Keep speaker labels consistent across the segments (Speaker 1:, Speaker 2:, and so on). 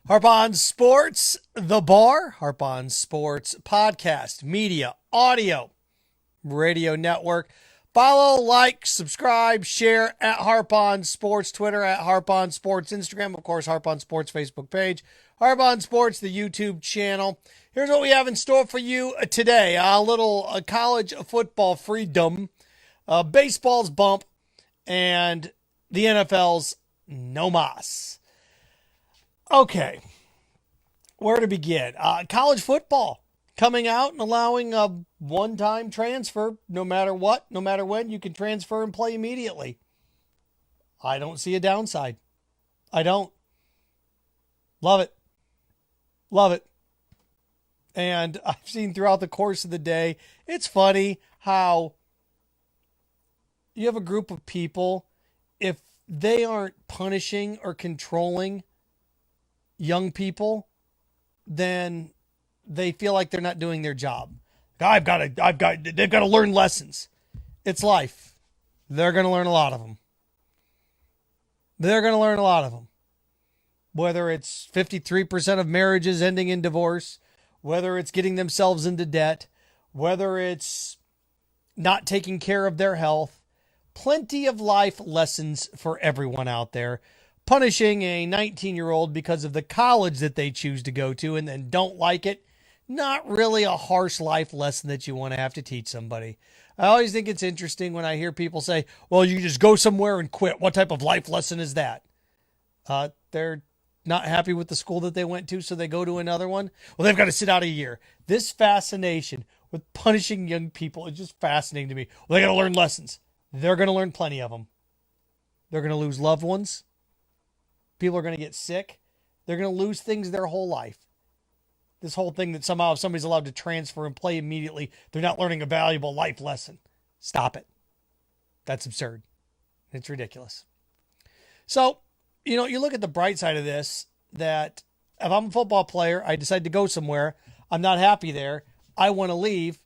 Speaker 1: Harp on Sports, The Bar, Harp on Sports Podcast, Media, Audio, Radio Network. Follow, like, subscribe, share at Harp on Sports, Twitter at Harp on Sports, Instagram, of course, Harp on Sports Facebook page, Harp on Sports, the YouTube channel. Here's what we have in store for you today. A little college football freedom, baseball's bump, and the NFL's no mas. Okay, where to begin? College football coming out and allowing a one-time transfer, no matter what, no matter when, you can transfer and play immediately. I don't see a downside. I don't. Love it. Love it. And I've seen throughout the course of the day, it's funny how you have a group of people, if they aren't punishing or controlling young people, then they feel like they're not doing their job. They've got to learn lessons. It's life. They're going to learn a lot of them. Whether it's 53% of marriages ending in divorce, whether it's getting themselves into debt, whether it's not taking care of their health, plenty of life lessons for everyone out there. Punishing a 19-year-old because of the college that they choose to go to and then don't like it, not really a harsh life lesson that you want to have to teach somebody. I always think it's interesting when I hear people say, well, you just go somewhere and quit. What type of life lesson is that? They're not happy with the school that they went to, so they go to another one. Well, they've got to sit out a year. This fascination with punishing young people is just fascinating to me. Well, they got to learn lessons. They're going to learn plenty of them. They're going to lose loved ones. People are going to get sick. They're going to lose things their whole life. This whole thing that somehow if somebody's allowed to transfer and play immediately, they're not learning a valuable life lesson. Stop it. That's absurd. It's ridiculous. So, you look at the bright side of this, that if I'm a football player, I decide to go somewhere, I'm not happy there, I want to leave,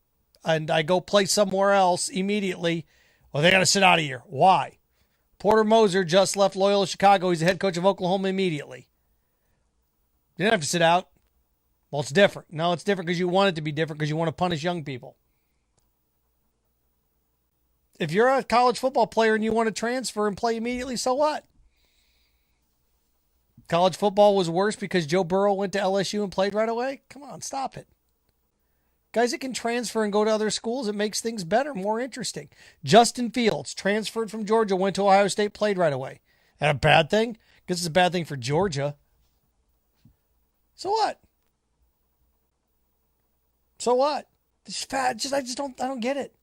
Speaker 1: and I go play somewhere else immediately, well, they got to sit out of here. Why? Porter Moser just left Loyola Chicago. He's the head coach of Oklahoma immediately. You didn't have to sit out. Well, it's different. No, it's different because you want it to be different because you want to punish young people. If you're a college football player and you want to transfer and play immediately, so what? College football was worse because Joe Burrow went to LSU and played right away? Come on, stop it. Guys that can transfer and go to other schools, it makes things better, more interesting. Justin Fields transferred from Georgia, went to Ohio State, played right awaway. That a bad thing? Guess it's a bad thing for Georgia. So what? I don't get it.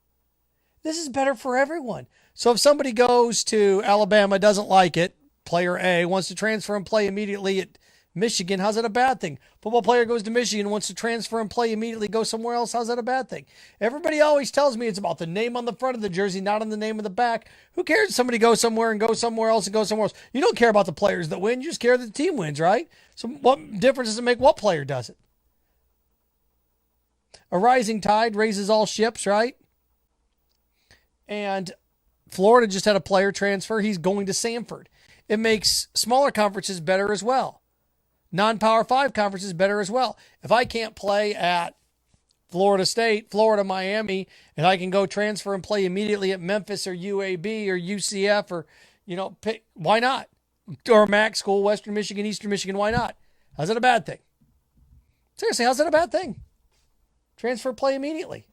Speaker 1: This is better for everyone. So if somebody goes to Alabama, doesn't like it, player A wants to transfer and play immediately at Michigan, how's that a bad thing? Football player goes to Michigan, wants to transfer and play immediately, go somewhere else, how's that a bad thing? Everybody always tells me it's about the name on the front of the jersey, not on the name of the back. Who cares if somebody goes somewhere and goes somewhere else and goes somewhere else? You don't care about the players that win, you just care that the team wins, right? So what difference does it make what player does it? A rising tide raises all ships, right? And Florida just had a player transfer. He's going to Samford. It makes smaller conferences better as well. Non-Power 5 conferences better as well. If I can't play at Florida State, Florida, Miami, and I can go transfer and play immediately at Memphis or UAB or UCF or, why not? Or MAC school, Western Michigan, Eastern Michigan, why not? How's that a bad thing? Seriously, how's that a bad thing? Transfer, play immediately.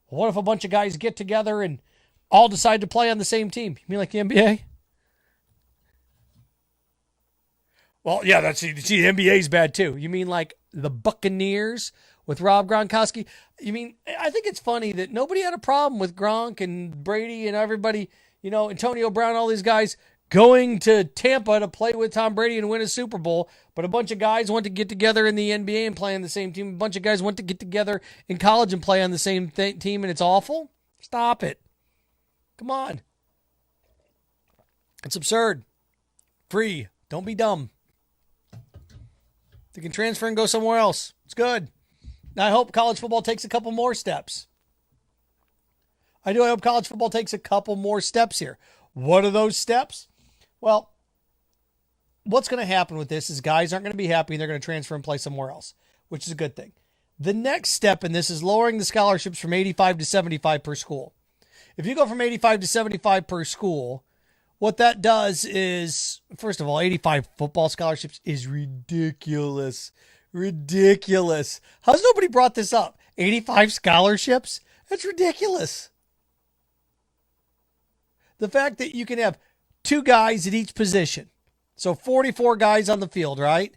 Speaker 1: What if a bunch of guys get together and all decide to play on the same team? You mean like the NBA? Well, yeah, the NBA's bad too. You mean like the Buccaneers with Rob Gronkowski? I think it's funny that nobody had a problem with Gronk and Brady and everybody, Antonio Brown, all these guys going to Tampa to play with Tom Brady and win a Super Bowl, but a bunch of guys want to get together in the NBA and play on the same team. A bunch of guys want to get together in college and play on the same team, and it's awful? Stop it. Come on. It's absurd. Free. Don't be dumb. They can transfer and go somewhere else. It's good. Now, I hope college football takes a couple more steps. I hope college football takes a couple more steps here. What are those steps? Well, what's going to happen with this is guys aren't going to be happy and they're going to transfer and play somewhere else, which is a good thing. The next step in this is lowering the scholarships from 85 to 75 per school. If you go from 85 to 75 per school, what that does is, first of all, 85 football scholarships is ridiculous. Ridiculous. How's nobody brought this up? 85 scholarships? That's ridiculous. The fact that you can have 2 guys at each position. So 44 guys on the field, right?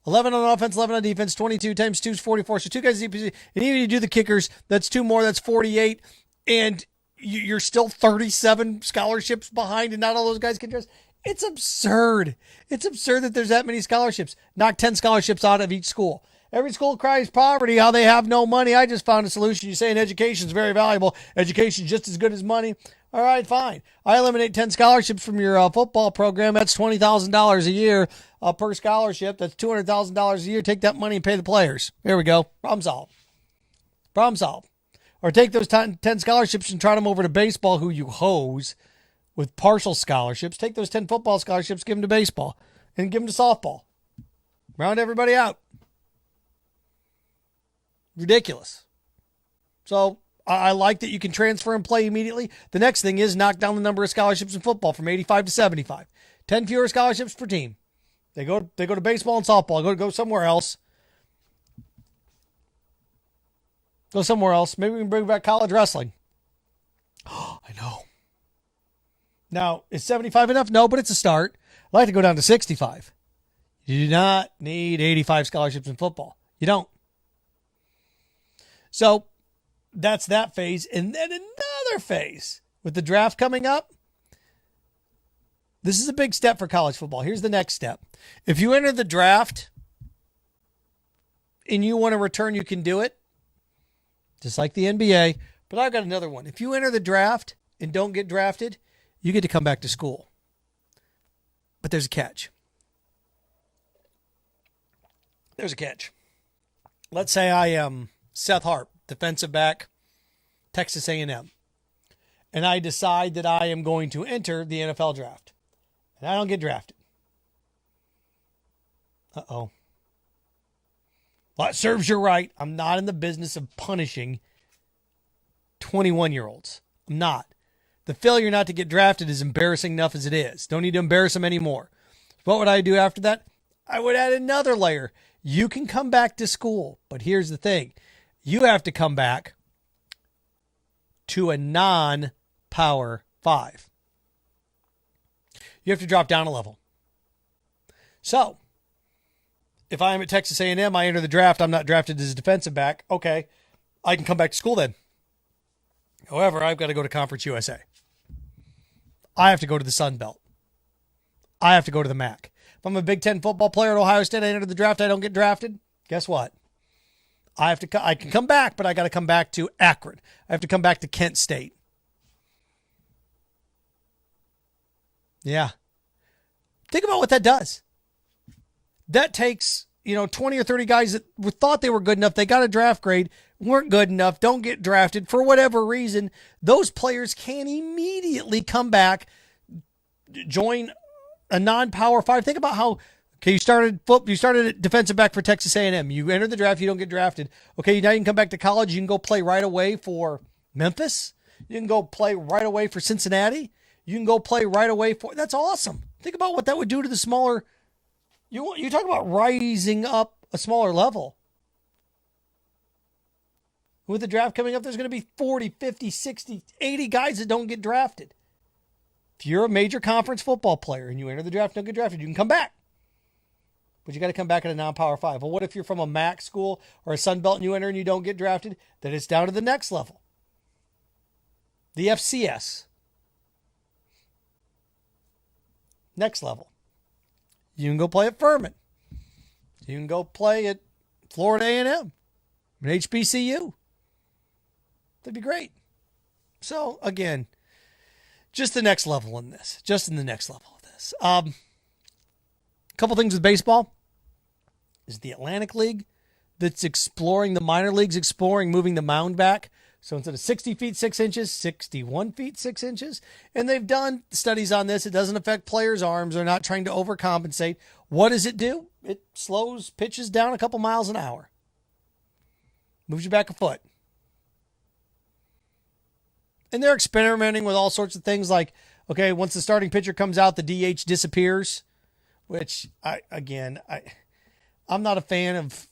Speaker 1: 11 on offense, 11 on defense, 22 times 2 is 44. So 2 guys at each position. And even if you do the kickers, that's 2 more, that's 48. And you're still 37 scholarships behind and not all those guys can dress. It's absurd. It's absurd that there's that many scholarships. Knock 10 scholarships out of each school. Every school cries poverty, how they have no money. I just found a solution. You say education is very valuable. Education is just as good as money. All right, fine. I eliminate 10 scholarships from your football program. That's $20,000 a year per scholarship. That's $200,000 a year. Take that money and pay the players. There we go. Problem solved. Problem solved. Or take those 10 scholarships and trot them over to baseball, who you hose with partial scholarships. Take those 10 football scholarships, give them to baseball, and give them to softball. Round everybody out. Ridiculous. So I like that you can transfer and play immediately. The next thing is knock down the number of scholarships in football from 85 to 75. 10 fewer scholarships per team. They go to baseball and softball. Go somewhere else. Go somewhere else. Maybe we can bring back college wrestling. Oh, I know. Now, is 75 enough? No, but it's a start. I'd like to go down to 65. You do not need 85 scholarships in football. You don't. So that's that phase. And then another phase with the draft coming up. This is a big step for college football. Here's the next step. If you enter the draft and you want to return, you can do it. Just like the NBA. But I've got another one. If you enter the draft and don't get drafted, you get to come back to school. But there's a catch. There's a catch. Let's say I am Seth Harp, defensive back, Texas A&M. And I decide that I am going to enter the NFL draft. And I don't get drafted. Uh-oh. Well, it serves you right. I'm not in the business of punishing 21-year-olds. I'm not. The failure not to get drafted is embarrassing enough as it is. Don't need to embarrass them anymore. What would I do after that? I would add another layer. You can come back to school, but here's the thing. You have to come back to a non-Power 5. You have to drop down a level. So, if I am at Texas A&M, I enter the draft, I'm not drafted as a defensive back, okay, I can come back to school then. However, I've got to go to Conference USA. I have to go to the Sun Belt. I have to go to the MAC. If I'm a Big Ten football player at Ohio State, I enter the draft, I don't get drafted, guess what? I can come back, but I got to come back to Akron. I have to come back to Kent State. Yeah. Think about what that does. That takes, 20 or 30 guys that thought they were good enough. They got a draft grade, weren't good enough, don't get drafted for whatever reason. Those players can immediately come back, join a non-Power 5. Think about how, okay, you started at defensive back for Texas A&M. You enter the draft, you don't get drafted. Okay, now you can come back to college. You can go play right away for Memphis. You can go play right away for Cincinnati. You can go play right away for, that's awesome. Think about what that would do to the smaller, you talk about rising up a smaller level. With the draft coming up, there's going to be 40, 50, 60, 80 guys that don't get drafted. If you're a major conference football player and you enter the draft and don't get drafted, you can come back. But you got to come back at a non-Power 5. Well, what if you're from a MAC school or a Sun Belt and you enter and you don't get drafted? Then it's down to the next level. The FCS. Next level. You can go play at Furman. You can go play at Florida A&M, an HBCU. That'd be great. So, again, just the next level in this. Just in the next level of this. A couple things with baseball. Is the Atlantic League that's exploring, the minor leagues exploring moving the mound back So instead of 60 feet 6 inches, 61 feet 6 inches. And they've done studies on this. It doesn't affect players' arms. They're not trying to overcompensate. What does it do? It slows pitches down a couple miles an hour. Moves you back a foot. And they're experimenting with all sorts of things like, okay, once the starting pitcher comes out, the DH disappears, which I'm not a fan of.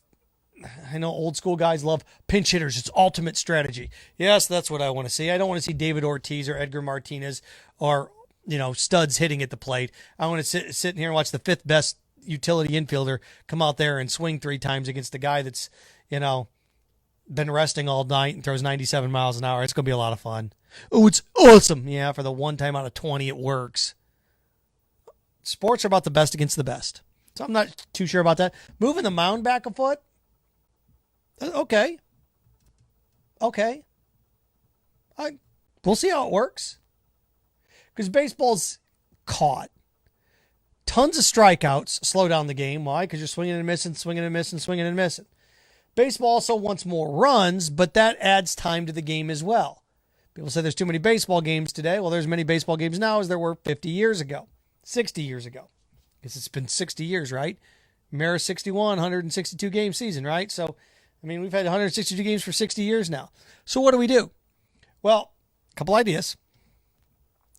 Speaker 1: I know old school guys love pinch hitters. It's ultimate strategy. Yes, that's what I want to see. I don't want to see David Ortiz or Edgar Martinez or, studs hitting at the plate. I want to sit in here and watch the fifth best utility infielder come out there and swing 3 times against the guy that's, been resting all night and throws 97 miles an hour. It's going to be a lot of fun. Oh, it's awesome. Yeah, for the one time out of 20, it works. Sports are about the best against the best. So I'm not too sure about that. Moving the mound back a foot. Okay. We'll see how it works. Because baseball's caught. Tons of strikeouts slow down the game. Why? Because you're swinging and missing, swinging and missing, swinging and missing. Baseball also wants more runs, but that adds time to the game as well. People say there's too many baseball games today. Well, there's as many baseball games now as there were 50 years ago, 60 years ago. Because it's been 60 years, right? Maris 61, 162 game season, right? So, we've had 162 games for 60 years now. So what do? Well, a couple ideas.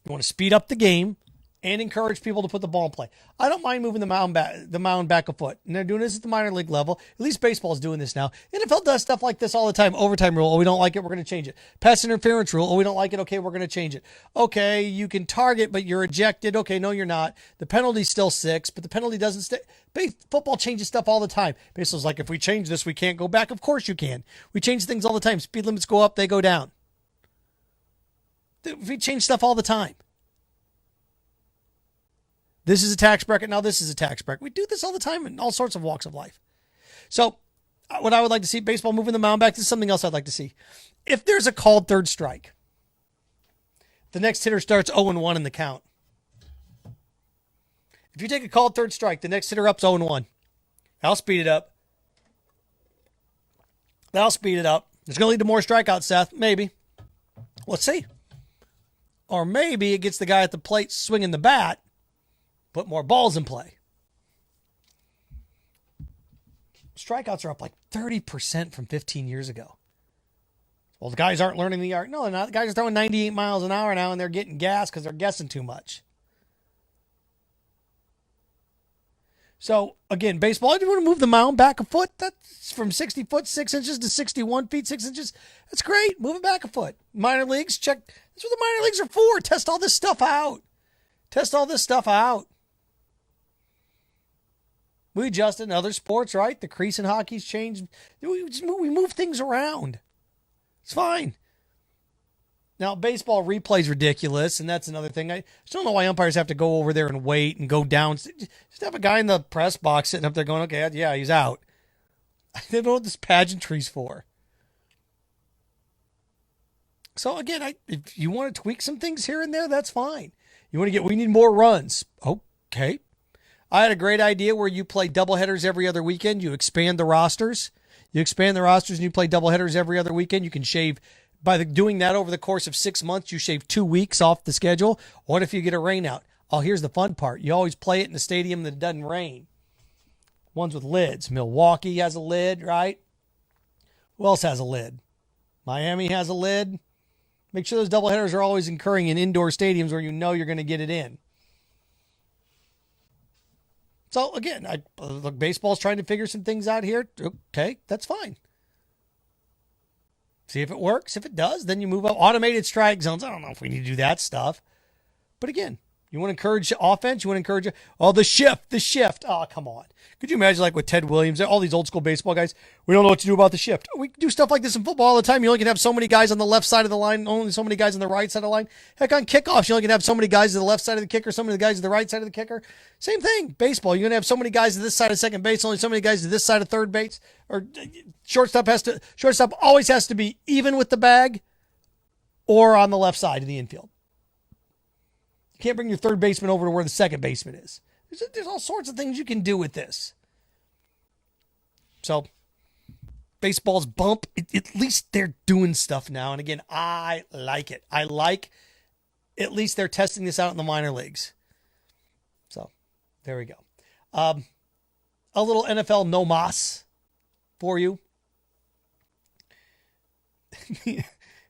Speaker 1: You want to speed up the game and encourage people to put the ball in play. I don't mind moving the mound back a foot. And they're doing this at the minor league level. At least baseball is doing this now. NFL does stuff like this all the time. Overtime rule. Oh, we don't like it. We're going to change it. Pass interference rule. Oh, we don't like it. Okay, we're going to change it. Okay, you can target, but you're ejected. Okay, no, you're not. The penalty's still 6, but the penalty doesn't stay. Football changes stuff all the time. Baseball's like, if we change this, we can't go back. Of course you can. We change things all the time. Speed limits go up, they go down. We change stuff all the time. This is a tax bracket. Now this is a tax bracket. We do this all the time in all sorts of walks of life. So what I would like to see, baseball moving the mound back, this is something else I'd like to see. If there's a called third strike, the next hitter starts 0-1 in the count. If you take a called third strike, the next hitter up's 0-1. I'll speed it up. It's going to lead to more strikeouts, Seth. Maybe. Let's see. Or maybe it gets the guy at the plate swinging the bat, put more balls in play. Strikeouts are up like 30% from 15 years ago. Well, the guys aren't learning the art. No, they're not. The guys are throwing 98 miles an hour now, and they're getting gas because they're guessing too much. So, again, baseball, I do want to move the mound back a foot. That's from 60 foot 6 inches to 61 feet 6 inches. That's great. Move it back a foot. Minor leagues, check. That's what the minor leagues are for. Test all this stuff out. We adjust in other sports, right? The crease in hockey's changed. We move things around. It's fine. Now, baseball replay's ridiculous, and that's another thing. I just don't know why umpires have to go over there and wait and go down. Just have a guy in the press box sitting up there going, okay, yeah, he's out. I don't know what this pageantry's for. So, again, if you want to tweak some things here and there, that's fine. We need more runs. Okay. I had a great idea where you play doubleheaders every other weekend. You expand the rosters. And you play doubleheaders every other weekend. You can shave, doing that over the course of 6 months, you shave 2 weeks off the schedule. What if you get a rain out? Oh, here's the fun part. You always play it in a stadium that doesn't rain. Ones with lids. Milwaukee has a lid, right? Who else has a lid? Miami has a lid. Make sure those doubleheaders are always occurring in indoor stadiums where you know you're going to get it in. So, again, look, baseball's trying to figure some things out here. Okay, that's fine. See if it works. If it does, then you move up. Automated strike zones. I don't know if we need to do that stuff. But, again, you want to encourage offense. You want to encourage, the shift. Oh, come on. Could you imagine, like with Ted Williams, all these old school baseball guys, we don't know what to do about the shift. We do stuff like this in football all the time. You only can have so many guys on the left side of the line, only so many guys on the right side of the line. Heck, on kickoffs, you only can have so many guys to the left side of the kicker, so many guys to the right side of the kicker. Same thing. Baseball, you're going to have so many guys to this side of second base, only so many guys to this side of third base. Or shortstop always has to be even with the bag or on the left side of the infield. You can't bring your third baseman over to where the second baseman is. There's all sorts of things you can do with this. So, baseball's bump. At least they're doing stuff now. And again, I like it. I like at least they're testing this out in the minor leagues. So there we go. A little NFL no mas for you.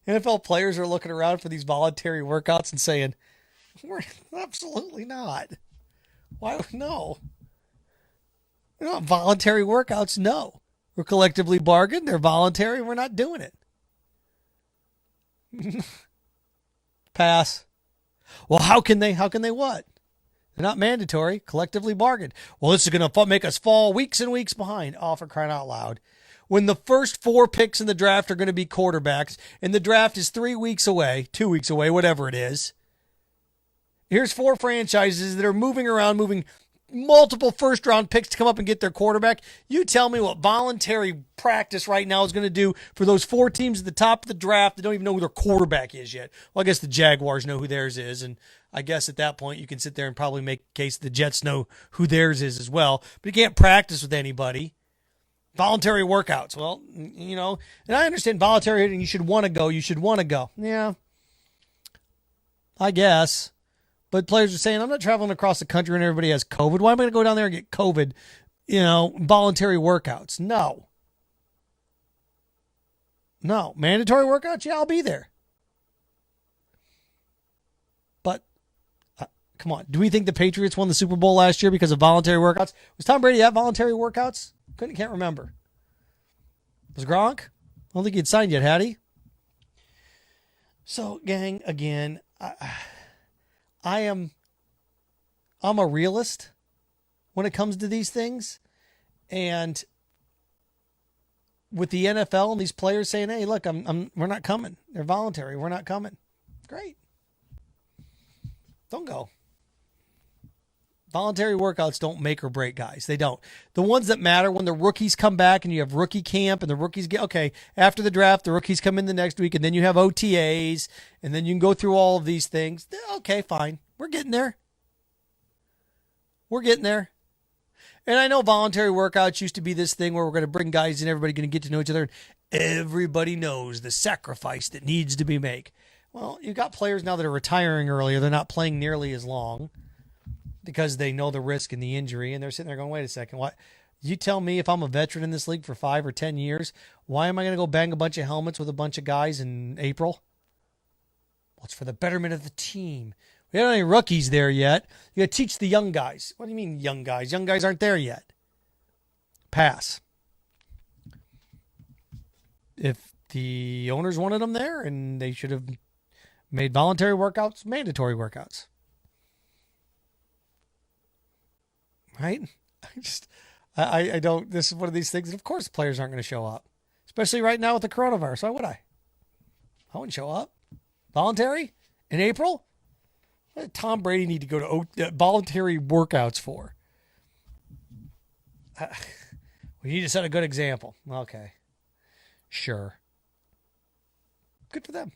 Speaker 1: NFL players are looking around for these voluntary workouts and saying, we're absolutely not. Why? No. They're not voluntary workouts. No. We're collectively bargained. They're voluntary. We're not doing it. Pass. Well, how can they what? They're not mandatory. Collectively bargained. Well, this is going to make us fall weeks and weeks behind. Oh, for crying out loud. When the first 4 picks in the draft are going to be quarterbacks, and the draft is 3 weeks away, 2 weeks away, whatever it is. Here's 4 franchises that are moving multiple first-round picks to come up and get their quarterback. You tell me what voluntary practice right now is going to do for those 4 teams at the top of the draft that don't even know who their quarterback is yet. Well, I guess the Jaguars know who theirs is, and I guess at that point you can sit there and probably make a case the Jets know who theirs is as well. But you can't practice with anybody. Voluntary workouts. Well, and I understand voluntary hitting, you should want to go. Yeah, I guess. But players are saying, I'm not traveling across the country and everybody has COVID. Why am I going to go down there and get COVID? Voluntary workouts. No. Mandatory workouts? Yeah, I'll be there. But, come on. Do we think the Patriots won the Super Bowl last year because of voluntary workouts? Was Tom Brady at voluntary workouts? Can't remember. Was Gronk? I don't think he'd signed yet, had he? So, gang, again, I'm a realist when it comes to these things. And with the NFL and these players saying, hey, look, we're not coming. They're voluntary. We're not coming. Great. Don't go. Voluntary workouts don't make or break guys. They don't. The ones that matter when the rookies come back and you have rookie camp and the rookies after the draft, the rookies come in the next week and then you have OTAs and then you can go through all of these things. Okay, fine. We're getting there. And I know voluntary workouts used to be this thing where we're going to bring guys in, everybody going to get to know each other. And everybody knows the sacrifice that needs to be made. Well, you've got players now that are retiring earlier. They're not playing nearly as long, because they know the risk and the injury, and they're sitting there going, wait a second, what? You tell me if I'm a veteran in this league for 5 or 10 years, why am I going to go bang a bunch of helmets with a bunch of guys in April? Well, it's for the betterment of the team. We don't have any rookies there yet. You got to teach the young guys. What do you mean young guys? Young guys aren't there yet. Pass. If the owners wanted them there, and they should have made voluntary workouts mandatory workouts. Right? I don't, this is one of these things that of course players aren't going to show up, especially right now with the coronavirus. Why would I? I wouldn't show up. Voluntary in April? What did Tom Brady need to go to voluntary workouts for? We need to set a good example. Okay. Sure. Good for them.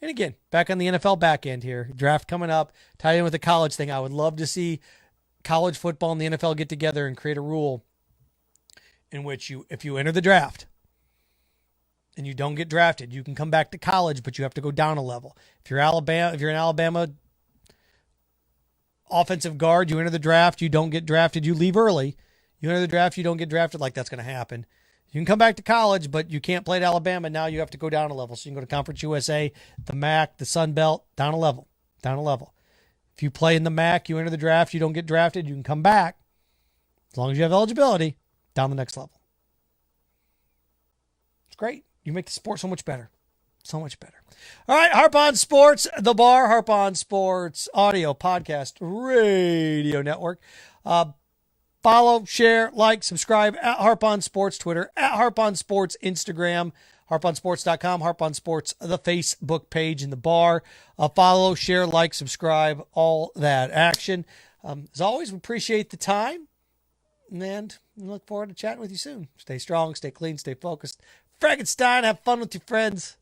Speaker 1: And again, back on the NFL back end here, draft coming up, tied in with the college thing. I would love to see college football and the NFL get together and create a rule in which if you enter the draft and you don't get drafted, you can come back to college, but you have to go down a level. If you're an Alabama offensive guard, you enter the draft, you don't get drafted, you leave early. You enter the draft, you don't get drafted, like that's going to happen. You can come back to college, but you can't play at Alabama. Now you have to go down a level. So you can go to Conference USA, the MAC, the Sun Belt, down a level. If you play in the MAC, you enter the draft, you don't get drafted, you can come back. As long as you have eligibility, down the next level. It's great. You make the sport so much better. All right, Harp On Sports, The Bar, Harp On Sports, audio, podcast, radio network. Follow, share, like, subscribe at Harp On Sports Twitter, at Harp On Sports Instagram, harponsports.com, Harp On Sports, the Facebook page in The Bar. Follow, share, like, subscribe, all that action. As always, we appreciate the time, and we look forward to chatting with you soon. Stay strong, stay clean, stay focused. Frankenstein, have fun with your friends.